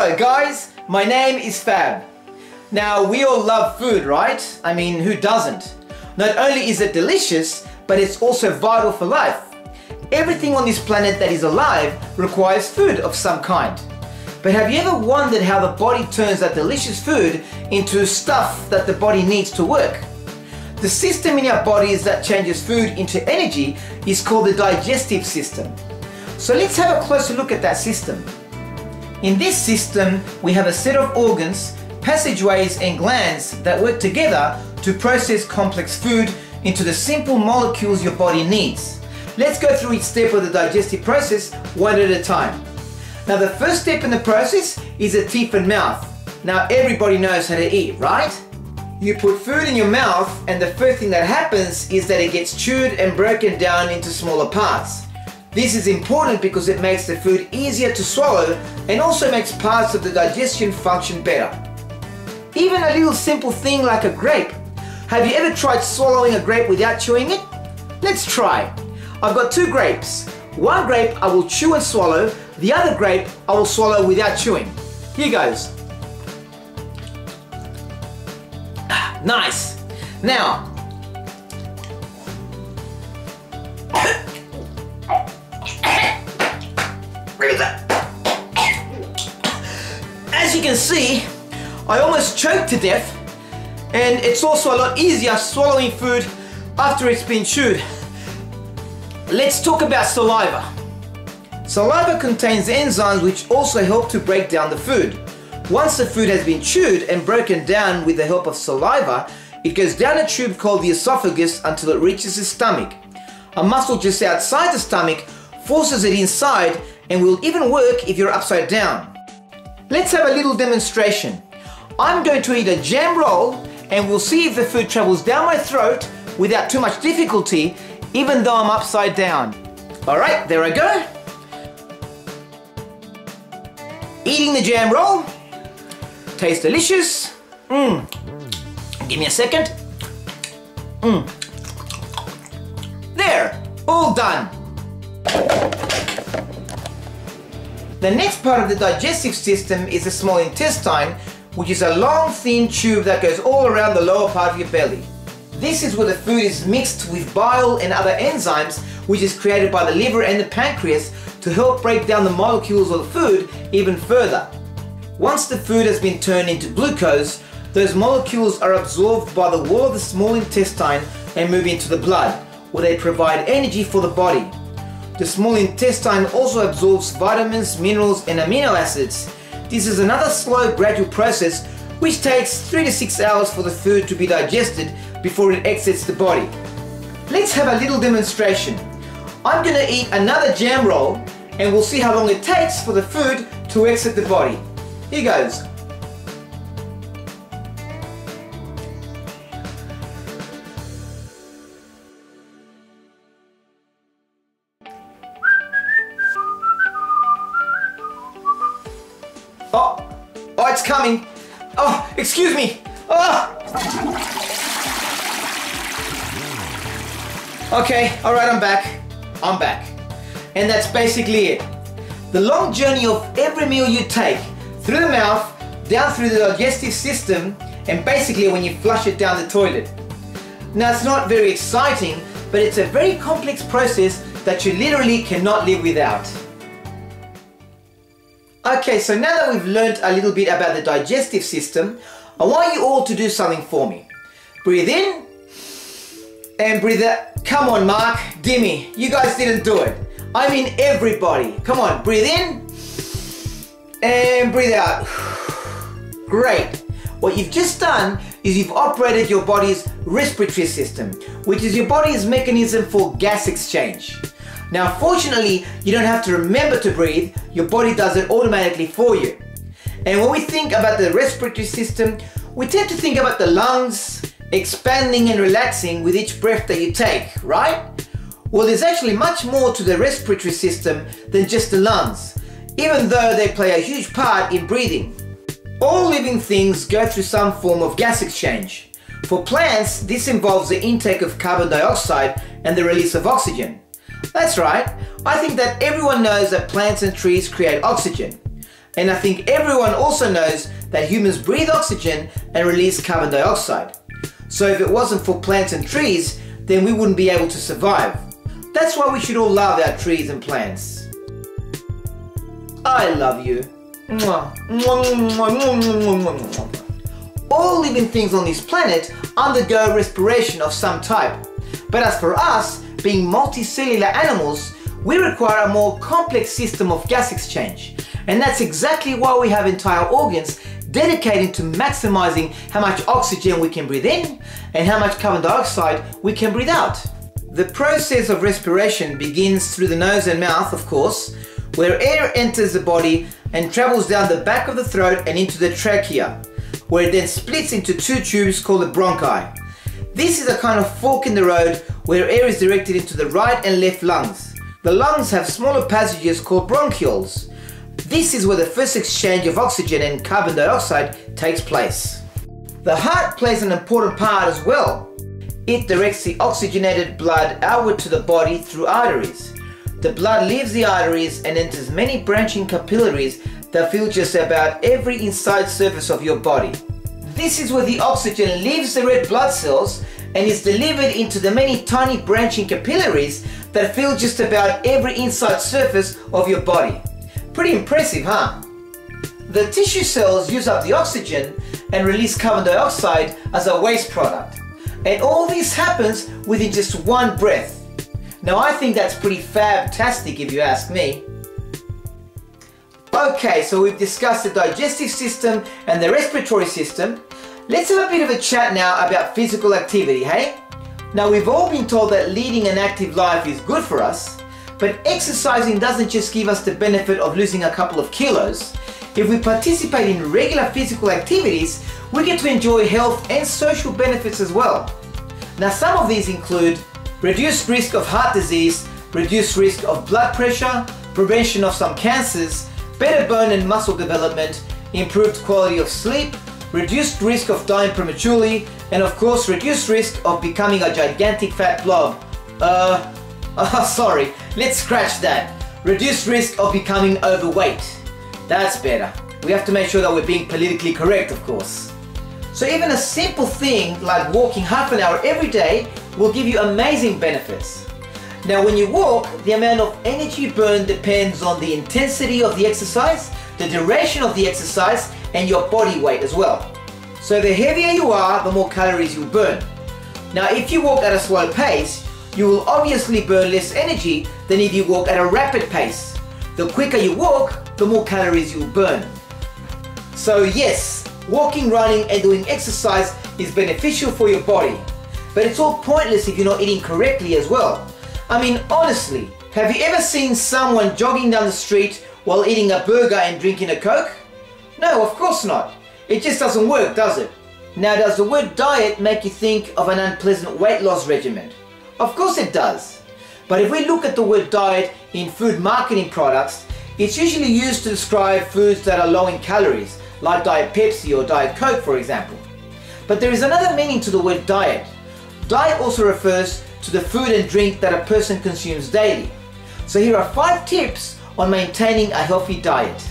Hello guys, my name is Fab. Now we all love food, right? I mean, who doesn't? Not only is it delicious, but it's also vital for life. Everything on this planet that is alive requires food of some kind. But have you ever wondered how the body turns that delicious food into stuff that the body needs to work? The system in our bodies that changes food into energy is called the digestive system. So let's have a closer look at that system. In this system, we have a set of organs, passageways and glands that work together to process complex food into the simple molecules your body needs. Let's go through each step of the digestive process one at a time. Now the first step in the process is the teeth and mouth. Now everybody knows how to eat, right? You put food in your mouth and the first thing that happens is that it gets chewed and broken down into smaller parts. This is important because it makes the food easier to swallow and also makes parts of the digestion function better. Even a little simple thing like a grape. Have you ever tried swallowing a grape without chewing it? Let's try. I've got two grapes. One grape I will chew and swallow, the other grape I will swallow without chewing. Here goes. Nice. Now, as you can see, I almost choked to death, and it's also a lot easier swallowing food after it's been chewed. Let's talk about saliva. Saliva contains enzymes which also help to break down the food. Once the food has been chewed and broken down with the help of saliva, it goes down a tube called the esophagus until it reaches the stomach. A muscle just outside the stomach forces it inside and will even work if you're upside down. Let's have a little demonstration. I'm going to eat a jam roll and we'll see if the food travels down my throat without too much difficulty, even though I'm upside down. Alright, there I go. Eating the jam roll. Tastes delicious. Give me a second. There, all done. The next part of the digestive system is the small intestine, which is a long thin tube that goes all around the lower part of your belly. This is where the food is mixed with bile and other enzymes, which is created by the liver and the pancreas to help break down the molecules of the food even further. Once the food has been turned into glucose, those molecules are absorbed by the wall of the small intestine and move into the blood, where they provide energy for the body. The small intestine also absorbs vitamins, minerals and amino acids. This is another slow, gradual process which takes 3 to 6 hours for the food to be digested before it exits the body. Let's have a little demonstration. I'm going to eat another jam roll and we'll see how long it takes for the food to exit the body. Here goes. Oh, it's coming. Oh, excuse me. Oh. Okay, alright, I'm back. And that's basically it. The long journey of every meal you take, through the mouth, down through the digestive system, and basically when you flush it down the toilet. Now it's not very exciting, but it's a very complex process that you literally cannot live without. Okay, so now that we've learned a little bit about the digestive system, I want you all to do something for me. Breathe in and breathe out. Come on, Mark, Dimmy, you guys didn't do it. I mean everybody. Come on, breathe in and breathe out. Great. What you've just done is you've operated your body's respiratory system, which is your body's mechanism for gas exchange. Now fortunately, you don't have to remember to breathe, your body does it automatically for you. And when we think about the respiratory system, we tend to think about the lungs expanding and relaxing with each breath that you take, right? Well, there's actually much more to the respiratory system than just the lungs, even though they play a huge part in breathing. All living things go through some form of gas exchange. For plants, this involves the intake of carbon dioxide and the release of oxygen. That's right, I think that everyone knows that plants and trees create oxygen. And I think everyone also knows that humans breathe oxygen and release carbon dioxide. So if it wasn't for plants and trees, then we wouldn't be able to survive. That's why we should all love our trees and plants. I love you. All living things on this planet undergo respiration of some type. But as for us, being multicellular animals, we require a more complex system of gas exchange. And that's exactly why we have entire organs dedicated to maximizing how much oxygen we can breathe in and how much carbon dioxide we can breathe out. The process of respiration begins through the nose and mouth, of course, where air enters the body and travels down the back of the throat and into the trachea, where it then splits into two tubes called the bronchi. This is a kind of fork in the road where air is directed into the right and left lungs. The lungs have smaller passages called bronchioles. This is where the first exchange of oxygen and carbon dioxide takes place. The heart plays an important part as well. It directs the oxygenated blood outward to the body through arteries. The blood leaves the arteries and enters many branching capillaries that fill just about every inside surface of your body. This is where the oxygen leaves the red blood cells and is delivered into the many tiny branching capillaries that fill just about every inside surface of your body. Pretty impressive, huh? The tissue cells use up the oxygen and release carbon dioxide as a waste product. And all this happens within just one breath. Now I think that's pretty fab-tastic if you ask me. Okay, so we've discussed the digestive system and the respiratory system. Let's have a bit of a chat now about physical activity, hey? Now we've all been told that leading an active life is good for us, but exercising doesn't just give us the benefit of losing a couple of kilos. If we participate in regular physical activities, we get to enjoy health and social benefits as well. Now some of these include reduced risk of heart disease, reduced risk of blood pressure, prevention of some cancers, better bone and muscle development, improved quality of sleep, reduced risk of dying prematurely, and of course reduced risk of becoming a gigantic fat blob. Sorry, let's scratch that. Reduced risk of becoming overweight. That's better. We have to make sure that we're being politically correct, of course. So even a simple thing like walking half an hour every day will give you amazing benefits. Now when you walk, the amount of energy burned depends on the intensity of the exercise, the duration of the exercise, and your body weight as well. So the heavier you are, the more calories you'll burn. Now if you walk at a slow pace, you will obviously burn less energy than if you walk at a rapid pace. The quicker you walk, the more calories you'll burn. So yes, walking, running and doing exercise is beneficial for your body. But it's all pointless if you're not eating correctly as well. I mean honestly, have you ever seen someone jogging down the street while eating a burger and drinking a Coke? No, of course not. It just doesn't work, does it? Now does the word diet make you think of an unpleasant weight loss regimen? Of course it does. But if we look at the word diet in food marketing products, it's usually used to describe foods that are low in calories, like Diet Pepsi or Diet Coke for example. But there is another meaning to the word diet. Diet also refers to the food and drink that a person consumes daily. So here are 5 tips on maintaining a healthy diet.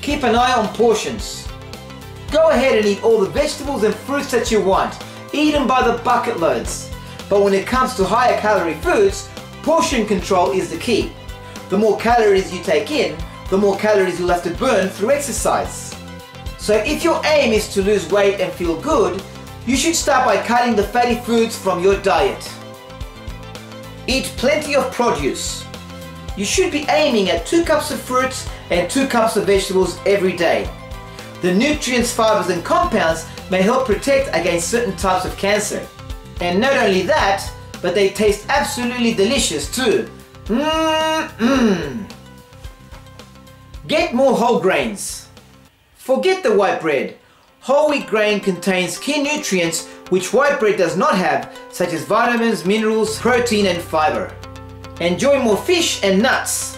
Keep an eye on portions. Go ahead and eat all the vegetables and fruits that you want. Eat them by the bucket loads. But when it comes to higher calorie foods, portion control is the key. The more calories you take in, the more calories you'll have to burn through exercise. So if your aim is to lose weight and feel good, you should start by cutting the fatty foods from your diet. Eat plenty of produce. You should be aiming at 2 cups of fruits and 2 cups of vegetables every day. The nutrients, fibers and compounds may help protect against certain types of cancer. And not only that, but they taste absolutely delicious too. Get more whole grains. Forget the white bread. Whole wheat grain contains key nutrients which white bread does not have, such as vitamins, minerals, protein and fiber. Enjoy more fish and nuts.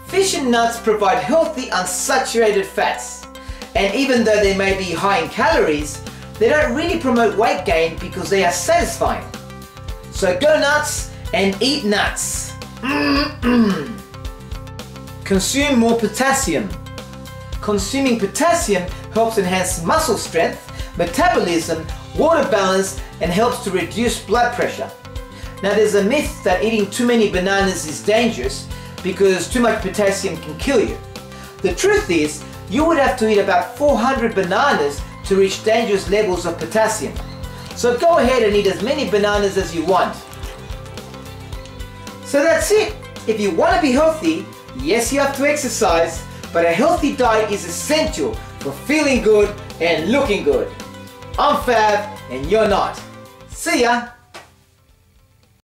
Fish and nuts provide healthy unsaturated fats, and even though they may be high in calories, they don't really promote weight gain because they are satisfying. So go nuts and eat nuts. Consume more potassium. consuming potassium helps enhance muscle strength, metabolism, water balance, and helps to reduce blood pressure. Now there's a myth that eating too many bananas is dangerous because too much potassium can kill you. The truth is, you would have to eat about 400 bananas to reach dangerous levels of potassium. So go ahead and eat as many bananas as you want. So that's it. If you want to be healthy, yes, you have to exercise, but a healthy diet is essential for feeling good and looking good. I'm Fab and you're not. See ya!